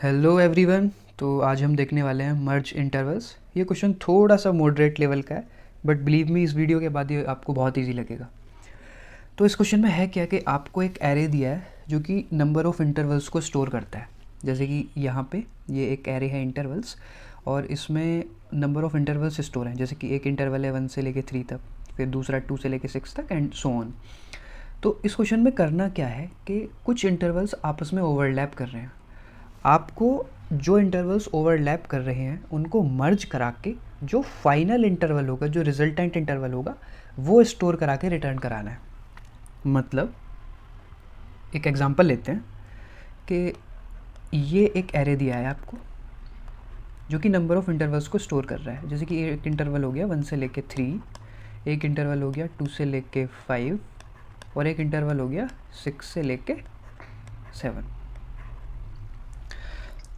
Hello everyone. तो आज हम देखने वाले हैं मर्ज इंटरवल्स। ये क्वेश्चन थोड़ा सा मॉडरेट लेवल का है, बट बिलीव मी इस वीडियो के बाद ये आपको बहुत इजी लगेगा। तो इस क्वेश्चन में है क्या कि आपको एक एरे दिया है जो कि नंबर ऑफ़ इंटरवल्स को स्टोर करता है। जैसे कि यहाँ पे ये एक एरे है इंटरवल्स, और इसमें नंबर ऑफ़ इंटरवल्स स्टोर हैं। जैसे कि एक इंटरवल है 1 से लेके 3 तक, फिर दूसरा 2 से लेके 6 तक, एंड सो ऑन। तो इस क्वेश्चन में करना क्या है कि कुछ इंटरवल्स आपस में ओवरलैप कर रहे हैं। आपको जो इंटरवल्स ओवरलैप कर रहे हैं उनको मर्ज करा के जो फाइनल इंटरवल होगा, जो रिजल्टेंट इंटरवल होगा, वो स्टोर करा के रिटर्न कराना है। मतलब एक एग्जांपल लेते हैं कि ये एक एरे दिया है आपको जो कि नंबर ऑफ़ इंटरवल्स को स्टोर कर रहा है। जैसे कि एक इंटरवल हो गया 1 से लेके 3, एक इंटरवल हो गया 2 से लेके 5, और एक इंटरवल हो गया 6 से लेके 7।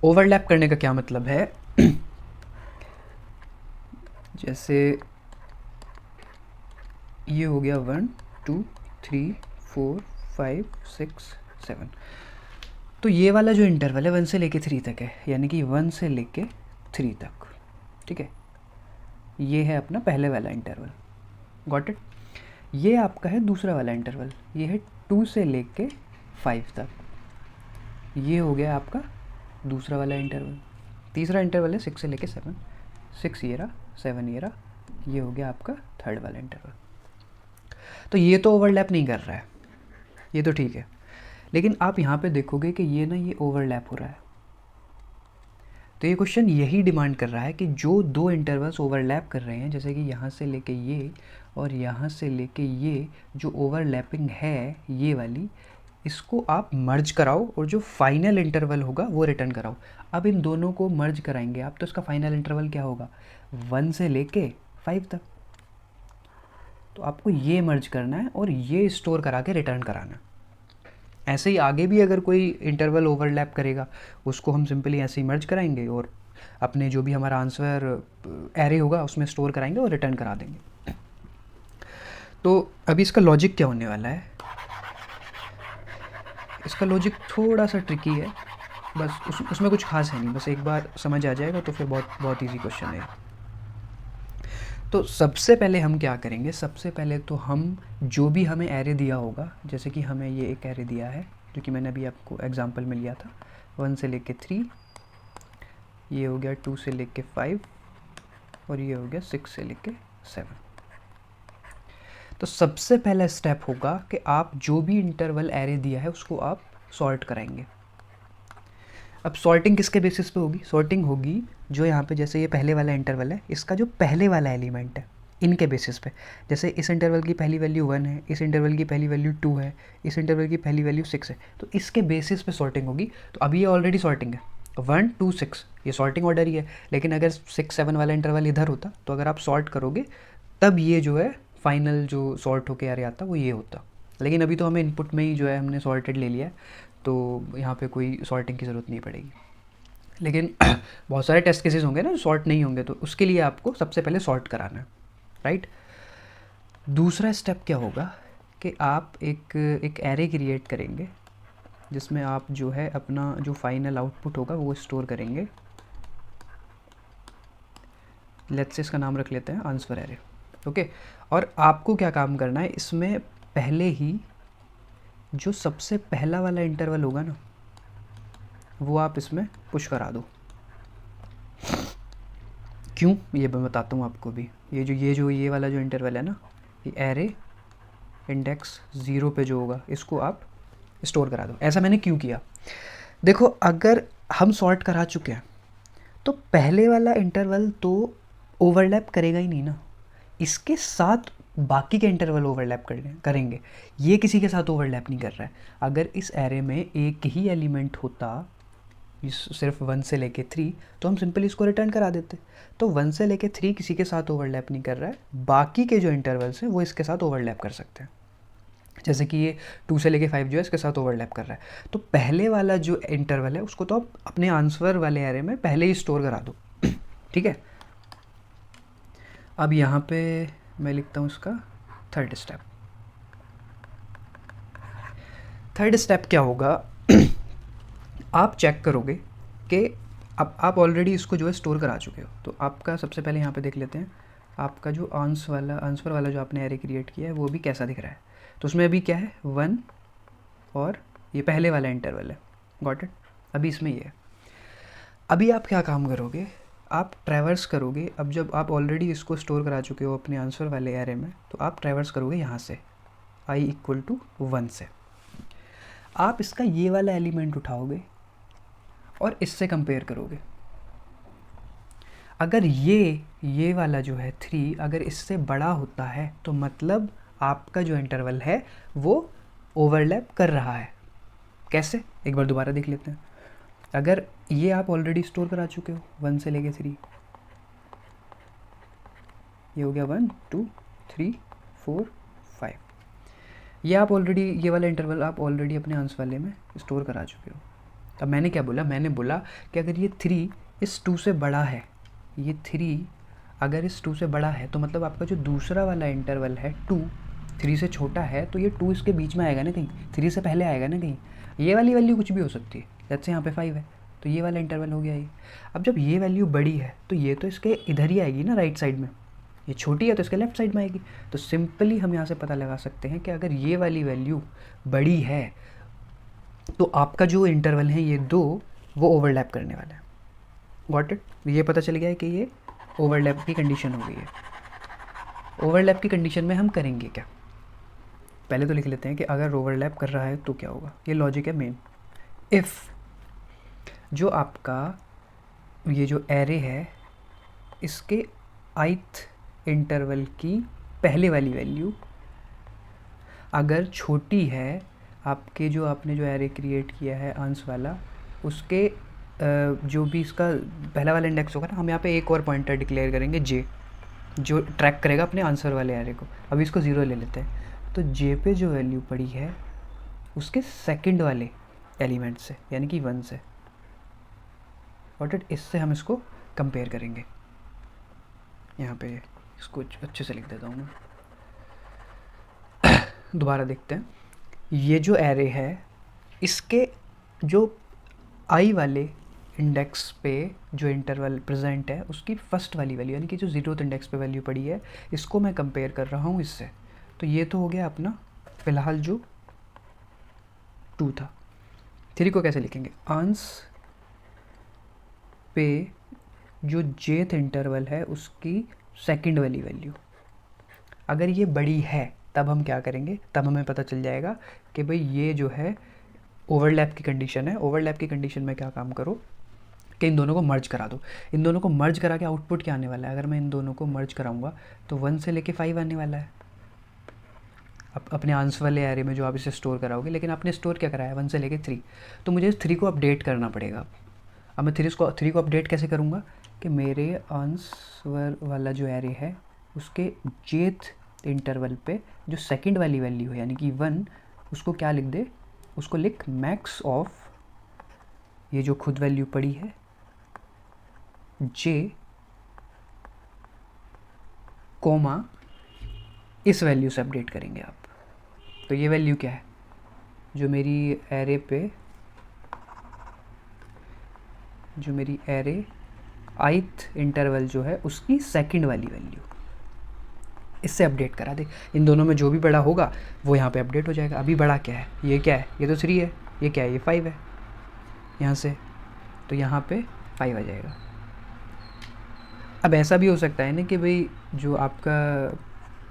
ओवरलैप करने का क्या मतलब है? जैसे ये हो गया 1 2 3 4 5 6 7। तो ये वाला जो इंटरवल है 1 से लेके 3 तक है, यानी कि 1 से लेके 3 तक। ठीक है, ये है अपना पहले वाला इंटरवल। Got it? ये आपका है दूसरा वाला इंटरवल, ये है 2 से लेके 5 तक। ये हो गया आपका दूसरा वाला इंटरवल। तीसरा इंटरवल है 6 से लेके 7, 6 ये रहा, 7 ये रहा, ये हो गया आपका थर्ड वाला इंटरवल। तो ये तो ओवरलैप नहीं कर रहा है, ये तो ठीक है। लेकिन आप यहाँ पे देखोगे कि ये ओवरलैप हो रहा है। तो ये क्वेश्चन यही डिमांड कर रहा है कि जो दो इंटरवल्स ओवरलैप कर रहे हैं, जैसे कि यहाँ से लेके ये और यहाँ से लेके ये, जो ओवरलैपिंग है ये वाली, इसको आप मर्ज कराओ और जो फाइनल इंटरवल होगा वो रिटर्न कराओ। अब इन दोनों को मर्ज कराएंगे आप, तो इसका फाइनल इंटरवल क्या होगा? 1 से लेके 5 तक। तो आपको ये मर्ज करना है और ये स्टोर करा के रिटर्न कराना है। ऐसे ही आगे भी अगर कोई इंटरवल ओवरलैप करेगा, उसको हम सिंपली ऐसे ही मर्ज कराएंगे और अपने जो भी हमारा आंसर एरे होगा उसमें स्टोर कराएंगे और रिटर्न करा देंगे। तो अभी इसका लॉजिक क्या होने वाला है? इसका लॉजिक थोड़ा सा ट्रिकी है, बस उसमें कुछ खास है नहीं, बस एक बार समझ आ जाएगा तो फिर बहुत बहुत ईजी क्वेश्चन है। तो सबसे पहले हम क्या करेंगे? सबसे पहले तो हम जो भी हमें एरे दिया होगा, जैसे कि हमें ये एक एरे दिया है जो कि मैंने अभी आपको एग्जांपल में लिया था, 1 से लेके 3, ये हो गया 2 से लेके 5, और ये हो गया 6 से लेके 7। तो सबसे पहला स्टेप होगा कि आप जो भी इंटरवल एरे दिया है उसको आप सॉर्ट कराएंगे। अब सॉर्टिंग किसके बेसिस पे होगी? सॉर्टिंग होगी जो यहाँ पे, जैसे ये पहले वाला इंटरवल है, इसका जो पहले वाला एलिमेंट है इनके बेसिस पे। जैसे इस इंटरवल की पहली वैल्यू 1 है, इस इंटरवल की पहली वैल्यू 2 है, इस इंटरवल की पहली वैल्यू 6 है, तो इसके बेसिस पे सॉर्टिंग होगी। तो अभी ये ऑलरेडी सॉर्टिंग है, 1 2 6, ये सॉर्टिंग ऑर्डर ही है। लेकिन अगर 6 7 वाला इंटरवल इधर होता, तो अगर आप सॉर्ट करोगे तब ये जो है फाइनल जो सॉर्ट होके आ रहा आता वो ये होता। लेकिन अभी तो हमें इनपुट में ही जो है हमने सॉर्टेड ले लिया है, तो यहाँ पे कोई सॉर्टिंग की ज़रूरत नहीं पड़ेगी। लेकिन बहुत सारे टेस्ट केसेस होंगे ना जो सॉर्ट नहीं होंगे, तो उसके लिए आपको सबसे पहले सॉर्ट कराना है, राइट? दूसरा स्टेप क्या होगा कि आप एक एरे क्रिएट करेंगे जिसमें आप जो है अपना जो फाइनल आउटपुट होगा वो स्टोर करेंगे। लेट्स से इसका नाम रख लेते हैं आंसर एरे, ओके। और आपको क्या काम करना है इसमें? पहले ही जो सबसे पहला वाला इंटरवल होगा ना, वो आप इसमें पुश करा दो। क्यों, ये मैं बताता हूँ आपको भी। ये वाला जो इंटरवल है ना, ये एरे इंडेक्स 0 पे जो होगा इसको आप स्टोर करा दो। ऐसा मैंने क्यों किया? देखो, अगर हम सॉर्ट करा चुके हैं तो पहले वाला इंटरवल तो ओवरलैप करेगा ही नहीं ना, इसके साथ बाकी के इंटरवल ओवरलैप करेंगे। ये किसी के साथ ओवरलैप नहीं कर रहा है। अगर इस एरे में एक ही एलिमेंट होता, सिर्फ 1 से लेके 3, तो हम सिंपली इसको रिटर्न करा देते। तो 1 से लेके 3 किसी के साथ ओवरलैप नहीं कर रहा है, बाकी के जो इंटरवल्स हैं वो इसके साथ ओवरलैप कर सकते हैं। जैसे कि ये 2 से लेके 5 जो है इसके साथ ओवरलैप कर रहा है, तो पहले वाला जो इंटरवल है उसको तो आप अपने आंसर वाले एरे में पहले ही स्टोर करा दो। ठीक है, अब यहाँ पे मैं लिखता हूँ इसका थर्ड स्टेप। थर्ड स्टेप क्या होगा? आप चेक करोगे कि अब आप ऑलरेडी इसको जो है स्टोर करा चुके हो। तो आपका सबसे पहले यहाँ पे देख लेते हैं आपका जो आंसर वाला जो आपने एरे क्रिएट किया है वो भी कैसा दिख रहा है। तो उसमें अभी क्या है 1 और ये पहले वाला इंटरवल है, गॉट इट। अभी इसमें ये है। अभी आप क्या काम करोगे, आप ट्रैवर्स करोगे। अब जब आप ऑलरेडी इसको स्टोर करा चुके हो अपने आंसर वाले एरे में, तो आप ट्रैवर्स करोगे यहाँ से i = 1 से। आप इसका ये वाला एलिमेंट उठाओगे और इससे कंपेयर करोगे। अगर ये वाला जो है 3 अगर इससे बड़ा होता है तो मतलब आपका जो इंटरवल है वो ओवरलैप कर रहा है। कैसे, एक बार दोबारा देख लेते हैं। अगर ये आप ऑलरेडी स्टोर करा चुके हो 1 से लेके 3, ये हो गया 1 2 3 4 5, ये आप ऑलरेडी ये वाला इंटरवल आप ऑलरेडी अपने आंसर वाले में स्टोर करा चुके हो। अब मैंने क्या बोला, मैंने बोला कि अगर ये 3 इस 2 से बड़ा है, ये 3 अगर इस 2 से बड़ा है तो मतलब आपका जो दूसरा वाला इंटरवल है 2 3 से छोटा है, तो ये 2 इसके बीच में आएगा ना कहीं, 3 से पहले आएगा ना कहीं। ये वाली वैल्यू कुछ भी हो सकती है, जैसे यहाँ पे 5 है तो ये वाला इंटरवल हो गया ये। अब जब ये वैल्यू बड़ी है तो ये तो इसके इधर ही आएगी ना, राइट साइड में। ये छोटी है तो इसके लेफ्ट साइड में आएगी। तो सिंपली हम यहाँ से पता लगा सकते हैं कि अगर ये वाली वैल्यू बड़ी है तो आपका जो इंटरवल है ये 2 वो ओवरलैप करने वाला है, गॉट इट। ये पता चल गया है कि ये ओवरलैप की कंडीशन हो गई है। ओवरलैप की कंडीशन में हम करेंगे क्या, पहले तो लिख लेते हैं कि अगर ओवरलैप कर रहा है तो क्या होगा। ये लॉजिक है मेन। इफ़ जो आपका ये जो एरे है इसके ith इंटरवल की पहले वाली वैल्यू अगर छोटी है, आपके जो आपने जो एरे क्रिएट किया है आंसर वाला, उसके जो भी इसका पहला वाला इंडेक्स होगा ना, हम यहाँ पे एक और पॉइंटर डिक्लेयर करेंगे j, जो ट्रैक करेगा अपने आंसर वाले एरे को। अभी इसको 0 ले लेते हैं। तो j पे जो वैल्यू पड़ी है उसके सेकंड वाले एलिमेंट से, यानी कि 1 से, और इससे हम इसको कंपेयर करेंगे। यहाँ पे इसको अच्छे से लिख देता हूँ मैं। दोबारा देखते हैं। ये जो एरे है इसके जो i वाले इंडेक्स पे जो इंटरवल प्रेजेंट है उसकी फर्स्ट वाली वैल्यू, यानी कि जो 0th इंडेक्स पे वैल्यू पड़ी है, इसको मैं कंपेयर कर रहा हूँ इससे। तो ये तो हो गया अपना फ़िलहाल जो 2 था। 3 को कैसे लिखेंगे, आंस पे जो jth इंटरवल है उसकी सेकंड वाली वैल्यू अगर ये बड़ी है तब हम क्या करेंगे, तब हमें पता चल जाएगा कि भाई ये जो है ओवरलैप की कंडीशन है। ओवरलैप की कंडीशन में क्या काम करो कि इन दोनों को मर्ज करा दो। इन दोनों को मर्ज करा के आउटपुट क्या आने वाला है, अगर मैं इन दोनों को मर्ज कराऊंगा तो 1 से लेके 5 आने वाला है अपने आंसर वाले एरे में जो आप इसे स्टोर कराओगे। लेकिन आपने स्टोर क्या कराया 1 से लेके 3, तो मुझे 3 को अपडेट करना पड़ेगा। अब मैं 3 को अपडेट कैसे करूँगा कि मेरे आंसर वाला जो एरे है उसके jth इंटरवल पे जो सेकंड वाली वैल्यू है यानी कि 1, उसको क्या लिख दे, उसको लिख मैक्स ऑफ ये जो खुद वैल्यू पड़ी है j कोमा इस वैल्यू से अपडेट करेंगे आप। तो ये वैल्यू क्या है, जो मेरी एरे पे जो मेरी एरे ith इंटरवल जो है उसकी सेकंड वाली वैल्यू, इससे अपडेट करा दे। इन दोनों में जो भी बड़ा होगा वो यहाँ पे अपडेट हो जाएगा। अभी बड़ा क्या है, ये क्या है, ये तो 3 है, ये क्या है, ये 5 है यहाँ से, तो यहाँ पे 5 आ जाएगा। अब ऐसा भी हो सकता है ना कि भाई जो आपका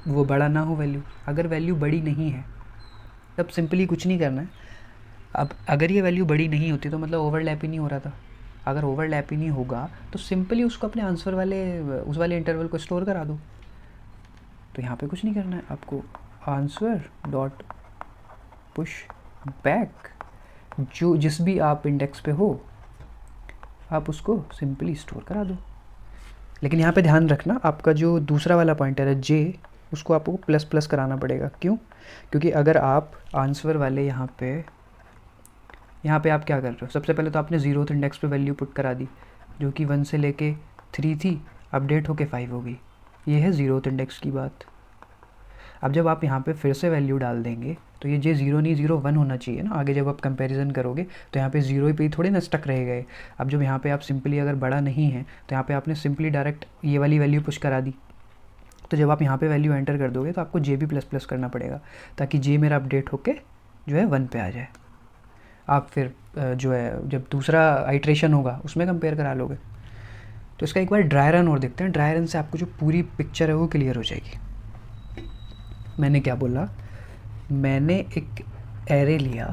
वो बड़ा ना हो वैल्यू, अगर वैल्यू बड़ी नहीं है तब सिंपली कुछ नहीं करना है। अब अगर ये वैल्यू बड़ी नहीं होती तो मतलब ओवरलैप ही नहीं हो रहा था। अगर ओवरलैप ही नहीं होगा तो सिंपली उसको अपने आंसर वाले उस वाले इंटरवल को स्टोर करा दो। तो यहाँ पे कुछ नहीं करना है आपको, आंसर डॉट पुश बैक जो जिस भी आप इंडेक्स पे हो आप उसको सिंपली स्टोर करा दो। लेकिन यहाँ पे ध्यान रखना, आपका जो दूसरा वाला पॉइंटर है j, उसको आपको प्लस प्लस कराना पड़ेगा। क्यों, क्योंकि अगर आप आंसर वाले यहाँ पे आप क्या कर रहे हो, सबसे पहले तो आपने 0th इंडेक्स पे वैल्यू पुट करा दी जो कि 1 से लेके 3 थी, अपडेट होके 5 हो गई। ये है 0th इंडेक्स की बात। अब जब आप यहाँ पे फिर से वैल्यू डाल देंगे तो ये जे 0 नहीं 0 1 होना चाहिए ना, आगे जब आप कंपैरिजन करोगे तो यहाँ पे 0 पे ही थोड़े ना स्टक रहेगा ये। अब जब यहाँ पे आप सिंपली अगर बड़ा नहीं है तो यहाँ पे आपने सिंपली डायरेक्ट ये वाली वैल्यू पुश करा दी, तो जब आप यहाँ पे वैल्यू एंटर कर दोगे तो आपको जे भी प्लस प्लस करना पड़ेगा ताकि जे मेरा अपडेट होके जो है 1 पे आ जाए। आप फिर जो है जब दूसरा आइट्रेशन होगा उसमें कंपेयर करा लोगे। तो इसका एक बार ड्राई रन और देखते हैं, ड्राई रन से आपको जो पूरी पिक्चर है वो क्लियर हो जाएगी। मैंने क्या बोला, मैंने एक एरे लिया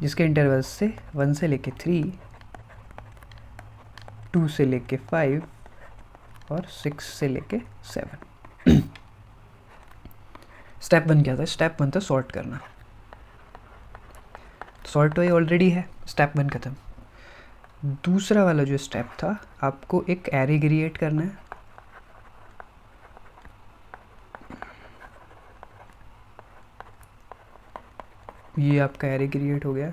जिसके इंटरवल्स से 1 से लेके 3, 2 से लेके 5 और 6 से लेके 7। स्टेप 1 क्या था, स्टेप 1 था सॉर्ट करना, सॉर्ट तो ये ऑलरेडी है, स्टेप 1 खत्म। दूसरा वाला जो स्टेप था, आपको एक एरे क्रिएट करना है। ये आपका एरे क्रिएट हो गया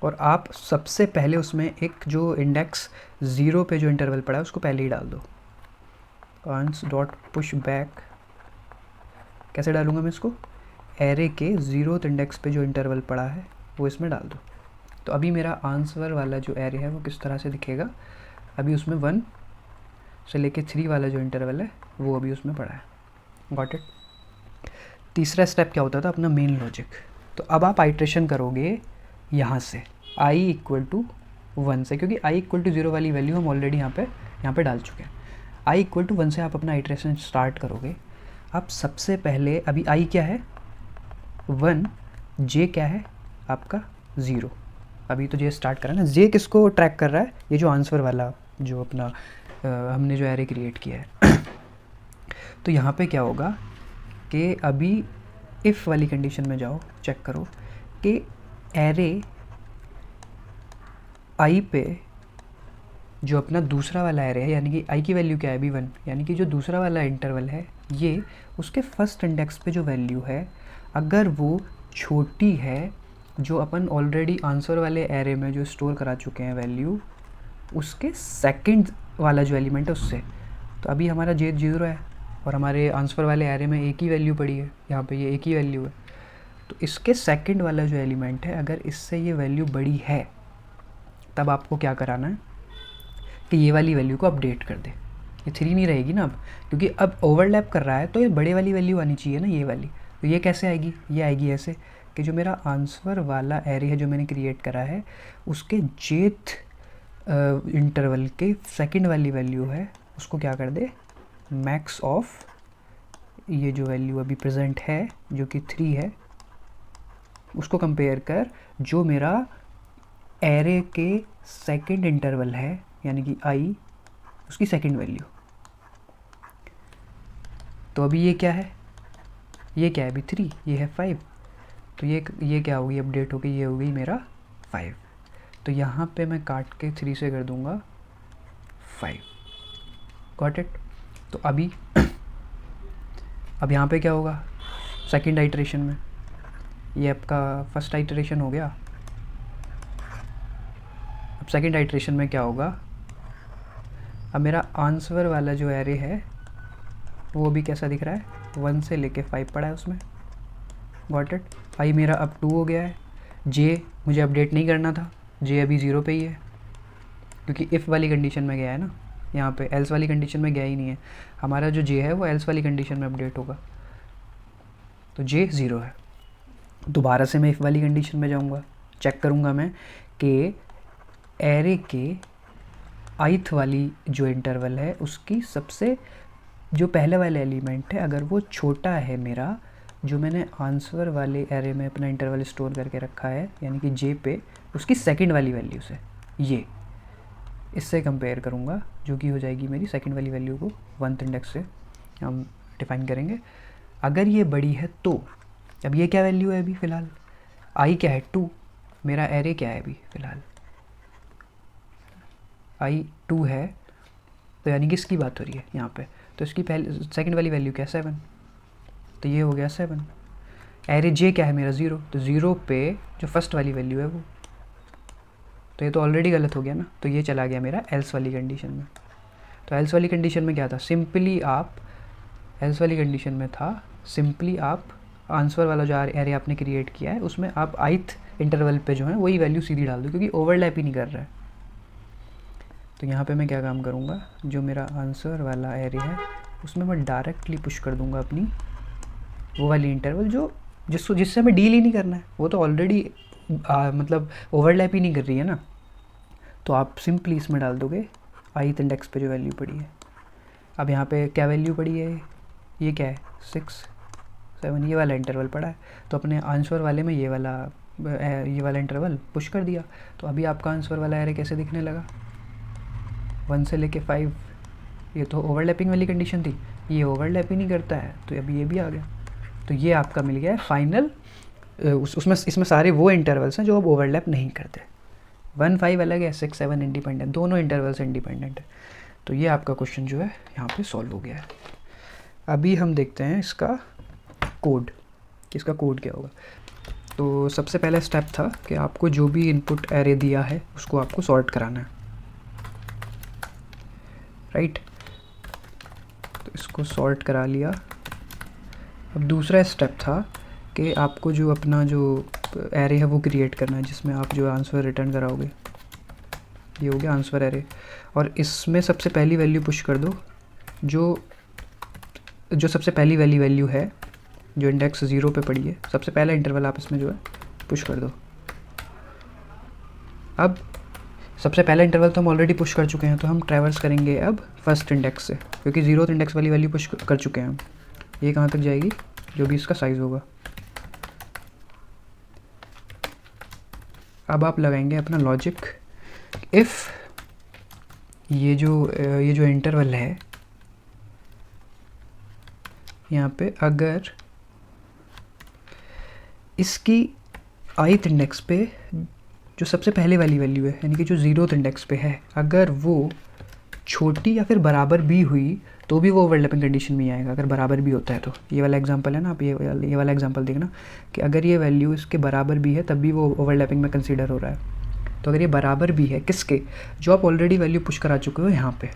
और आप सबसे पहले उसमें एक जो इंडेक्स 0 पे जो इंटरवल पड़ा है उसको पहले ही डाल दो। आंस डॉट पुश बैक, कैसे डालूंगा मैं इसको, एरे के 0th इंडेक्स पे जो इंटरवल पड़ा है वो इसमें डाल दो। तो अभी मेरा आंसर वाला जो एरे है वो किस तरह से दिखेगा, अभी उसमें 1 से लेके 3 वाला जो इंटरवल है वो अभी उसमें पड़ा है। Got it. तीसरा स्टेप क्या होता था, अपना मेन लॉजिक। तो अब आप आइट्रेशन करोगे यहाँ से i = 1 से, क्योंकि i = 0 वाली वैल्यू हम ऑलरेडी यहाँ पे डाल चुके हैं। i = 1 से आप अपना आइट्रेशन स्टार्ट करोगे। आप सबसे पहले अभी i क्या है 1, j क्या है आपका 0। अभी तो j स्टार्ट करा ना, j किसको ट्रैक कर रहा है, ये जो आंसर वाला जो अपना हमने जो एरे क्रिएट किया है। तो यहाँ पे क्या होगा कि अभी इफ़ वाली कंडीशन में जाओ, चेक करो कि एरे i पे जो अपना दूसरा वाला एरे है, यानी कि i की वैल्यू क्या है अभी 1, यानी कि जो दूसरा वाला इंटरवल है ये उसके फर्स्ट इंडेक्स पे जो वैल्यू है अगर वो छोटी है जो अपन ऑलरेडी आंसर वाले एरे में जो स्टोर करा चुके हैं वैल्यू, उसके सेकंड वाला जो एलिमेंट है उससे। तो अभी हमारा जे 0 है और हमारे आंसर वाले एरे में एक ही वैल्यू पड़ी है, यहाँ पे ये एक ही वैल्यू है। तो इसके सेकंड वाला जो एलिमेंट है अगर इससे ये वैल्यू बड़ी है तब आपको क्या कराना है कि ये वाली वैल्यू को अपडेट कर दे। ये 3 नहीं रहेगी ना अब, क्योंकि अब ओवरलैप कर रहा है तो ये बड़े वाली वैल्यू आनी चाहिए ना, ये वाली। तो ये कैसे आएगी, ये आएगी ऐसे कि जो मेरा आंसर वाला एरे है जो मैंने क्रिएट करा है उसके जेथ इंटरवल के सेकंड वाली वैल्यू है उसको क्या कर दे, मैक्स ऑफ ये जो वैल्यू अभी प्रेजेंट है जो कि 3 है उसको कंपेयर कर जो मेरा एरे के सेकंड इंटरवल है यानी कि i, उसकी सेकंड वैल्यू। तो अभी ये क्या है, ये क्या है अभी 3, ये है 5। तो ये क्या होगी, अपडेट होगी, ये हो गई मेरा 5। तो यहाँ पे मैं काट के 3 से कर दूंगा 5। Got it. तो अभी अब यहाँ पे क्या होगा सेकंड आइट्रेशन में, ये आपका फर्स्ट आइट्रेशन हो गया। अब सेकंड आइट्रेशन में क्या होगा, अब मेरा आंसर वाला जो एरे है वो भी कैसा दिख रहा है, 1 से लेके 5 पड़ा है उसमें। Got it. i मेरा अब 2 हो गया है। j मुझे अपडेट नहीं करना था, j अभी 0 पे ही है क्योंकि इफ़ वाली कंडीशन में गया है ना, यहाँ पे एल्स वाली कंडीशन में गया ही नहीं है। हमारा जो j है वो एल्स वाली कंडीशन में अपडेट होगा, तो j 0 है। दोबारा से मैं इफ़ वाली कंडीशन में जाऊँगा, चेक करूँगा मैं कि एरे के ith वाली जो इंटरवल है उसकी सबसे जो पहले वाले एलिमेंट है अगर वो छोटा है मेरा जो मैंने आंसर वाले एरे में अपना इंटरवल स्टोर करके रखा है यानी कि j पे, उसकी सेकंड वाली वैल्यू से ये इससे कंपेयर करूँगा जो कि हो जाएगी मेरी सेकंड वाली वैल्यू को 1th इंडेक्स से हम डिफ़ाइन करेंगे। अगर ये बड़ी है तो अब ये क्या वैल्यू है अभी फ़िलहाल, i क्या है 2, मेरा एरे क्या है अभी फ़िलहाल i 2 है, तो यानी कि इसकी बात हो रही है यहाँ पे। तो इसकी पहले सेकंड वाली वैल्यू क्या है 7, तो ये हो गया 7। एरे j क्या है मेरा 0, तो 0 पे जो फर्स्ट वाली वैल्यू है वो, तो ये तो ऑलरेडी गलत हो गया ना, तो ये चला गया मेरा एल्स वाली कंडीशन में। तो एल्स वाली कंडीशन में क्या था, सिंपली आप एल्स वाली कंडीशन में था सिंपली आप आंसर वाला जो एरे आपने क्रिएट किया है उसमें आप ith इंटरवल पे जो है वही वैल्यू सीधी डाल दो, क्योंकि ओवरलैप ही नहीं कर रहा है। तो यहाँ पे मैं क्या काम करूँगा, जो मेरा आंसर वाला एरे है उसमें मैं डायरेक्टली पुश कर दूँगा अपनी वो वाली इंटरवल जो जिससे हमें डील ही नहीं करना है, वो तो ऑलरेडी मतलब ओवरलैप ही नहीं कर रही है ना। तो आप सिंपली इसमें डाल दोगे ith इंडेक्स पे जो वैल्यू पड़ी है। अब यहाँ पे क्या वैल्यू पड़ी है, ये क्या है 6 7, ये वाला इंटरवल पड़ा है। तो अपने आंसर वाले में ये वाला इंटरवल पुश कर दिया। तो अभी आपका आंसर वाला एरे कैसे दिखने लगा, 1 से लेके 5। ये तो ओवरलैपिंग वाली कंडीशन थी, ये ओवरलैप ही नहीं करता है, तो अभी ये भी आ गया। तो ये आपका मिल गया है फाइनल। उसमें इसमें सारे वो इंटरवल्स हैं जो अब ओवरलैप नहीं करते। 1 5 अलग है, 6 7 इंडिपेंडेंट, दोनों इंटरवल्स इंडिपेंडेंट है। तो ये आपका क्वेश्चन जो है यहाँ पे सॉल्व हो गया है। अभी हम देखते हैं इसका कोड, कि इसका कोड क्या होगा। तो सबसे पहला स्टेप था कि आपको जो भी इनपुट एरे दिया है उसको आपको सॉर्ट कराना है, राइट। तो इसको सॉर्ट करा लिया। अब दूसरा स्टेप था कि आपको जो अपना जो एरे है वो क्रिएट करना है, जिसमें आप जो आंसर रिटर्न कराओगे। ये हो गया आंसर एरे, और इसमें सबसे पहली वैल्यू पुश कर दो जो सबसे पहली वाली वैल्यू है जो इंडेक्स 0 पे पड़ी है। सबसे पहला इंटरवल आप इसमें जो है पुश कर दो। अब सबसे पहला इंटरवल तो हम ऑलरेडी पुश कर चुके हैं, तो हम ट्रैवर्स करेंगे अब फर्स्ट इंडेक्स से, क्योंकि 0th इंडेक्स वाली वैल्यू पुश कर चुके हैं हम। ये कहाँ तक जाएगी, जो भी इसका साइज़ होगा। अब आप लगाएंगे अपना लॉजिक, इफ़ ये जो इंटरवल है यहाँ पे, अगर इसकी ith इंडेक्स पे जो सबसे पहले वाली वैल्यू है, यानी कि जो 0th इंडेक्स पे है, अगर वो छोटी या फिर बराबर भी हुई तो भी वो ओवरलैपिंग कंडीशन में ही आएगा। अगर बराबर भी होता है तो ये वाला एग्जांपल है ना, आप ये वाला एग्जांपल देखना कि अगर ये वैल्यू इसके बराबर भी है तब भी वो ओवरलैपिंग में कंसीडर हो रहा है। तो अगर ये बराबर भी है किसके, जो आप ऑलरेडी वैल्यू पुश करा चुके हो यहाँ पे,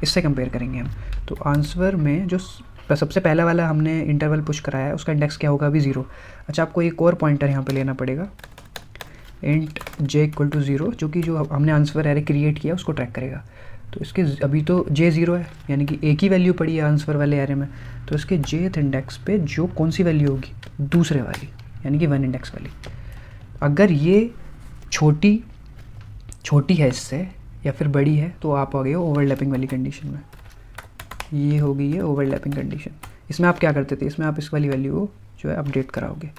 इससे कंपेयर करेंगे हम। तो आंसर में जो सबसे पहला वाला हमने इंटरवल पुश कराया है उसका इंडेक्स क्या होगा, अभी 0। अच्छा, आपको एक और पॉइंटर यहाँ पे लेना पड़ेगा, इंट j = 0, जो कि जो हमने आंसर एरे क्रिएट किया उसको ट्रैक करेगा। तो इसके अभी तो j 0 है, यानी कि एक ही वैल्यू पड़ी है आंसर वाले एरे में। तो इसके jth इंडेक्स पे जो कौन सी वैल्यू होगी, दूसरे वाली, यानी कि 1 इंडेक्स वाली। अगर ये छोटी है इससे या फिर बड़ी है तो आप आ गए हो ओवरलैपिंग वाली कंडीशन में। ये होगी ये ओवरलैपिंग कंडीशन। इसमें आप क्या करते थे, इसमें आप इस वाली वैल्यू को जो है अपडेट कराओगे।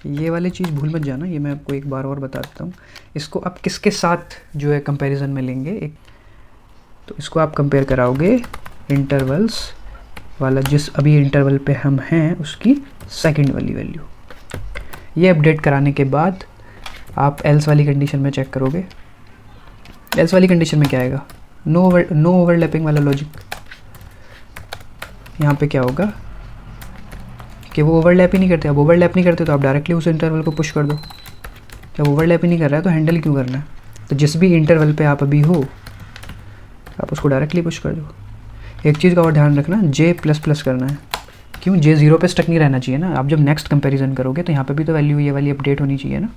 ये वाली चीज़ भूल मत जाना, ये मैं आपको एक बार और बता देता हूँ। इसको आप किसके साथ जो है कंपैरिजन में लेंगे, एक तो इसको आप कंपेयर कराओगे इंटरवल्स वाला, जिस अभी इंटरवल पे हम हैं उसकी सेकंड वाली वैल्यू। ये अपडेट कराने के बाद आप एल्स वाली कंडीशन में चेक करोगे। एल्स वाली कंडीशन में क्या आएगा, नो ओवरलैपिंग वाला लॉजिक। यहाँ पे क्या होगा कि वो ओवरलैप ही नहीं करते। अब ओवरलैप नहीं करते तो आप डायरेक्टली उस इंटरवल को पुश कर दो। जब ओवरलैप ही नहीं कर रहा है तो हैंडल क्यों करना है। तो जिस भी इंटरवल पे आप अभी हो आप उसको डायरेक्टली पुश कर दो। एक चीज़ का और ध्यान रखना, j++ करना है। क्यों, j 0 पे स्टक नहीं रहना चाहिए ना। आप जब नेक्स्ट कंपैरिजन करोगे तो यहाँ पे भी तो वैल्यू ये वाली अपडेट होनी चाहिए ना।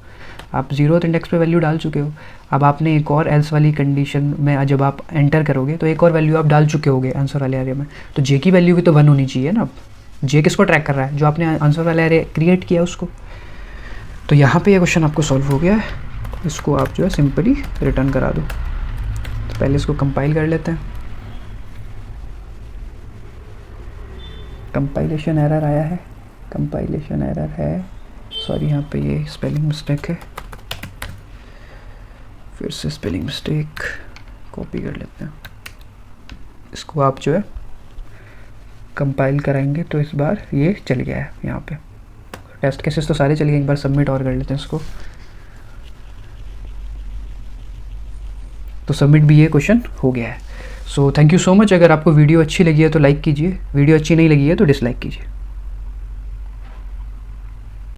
आप 0th इंडेक्स पे वैल्यू डाल चुके हो, अब आपने एक और एल्स वाली कंडीशन में जब आप एंटर करोगे तो एक और वैल्यू आप डाल चुके होगे आंसर वाले एरिया में, तो j की वैल्यू भी तो 1 होनी चाहिए ना। j किसको ट्रैक कर रहा है, जो आपने आंसर वाला एरे क्रिएट किया उसको। तो यहाँ पे ये क्वेश्चन आपको सॉल्व हो गया है। इसको आप जो है सिंपली रिटर्न करा दो। तो पहले इसको कंपाइल कर लेते हैं। कंपाइलेशन एरर आया है, कंपाइलेशन एरर है, सॉरी यहाँ पे ये स्पेलिंग मिस्टेक है। फिर से स्पेलिंग मिस्टेक कॉपी कर लेते हैं। इसको आप जो है कंपाइल कराएंगे तो इस बार ये चल गया है। यहाँ पे टेस्ट केसेस तो सारे चल गए, एक बार सबमिट और कर लेते हैं इसको। तो सबमिट भी ये क्वेश्चन हो गया है। So thank you so much. अगर आपको वीडियो अच्छी लगी है तो लाइक कीजिए, वीडियो अच्छी नहीं लगी है तो डिसलाइक कीजिए।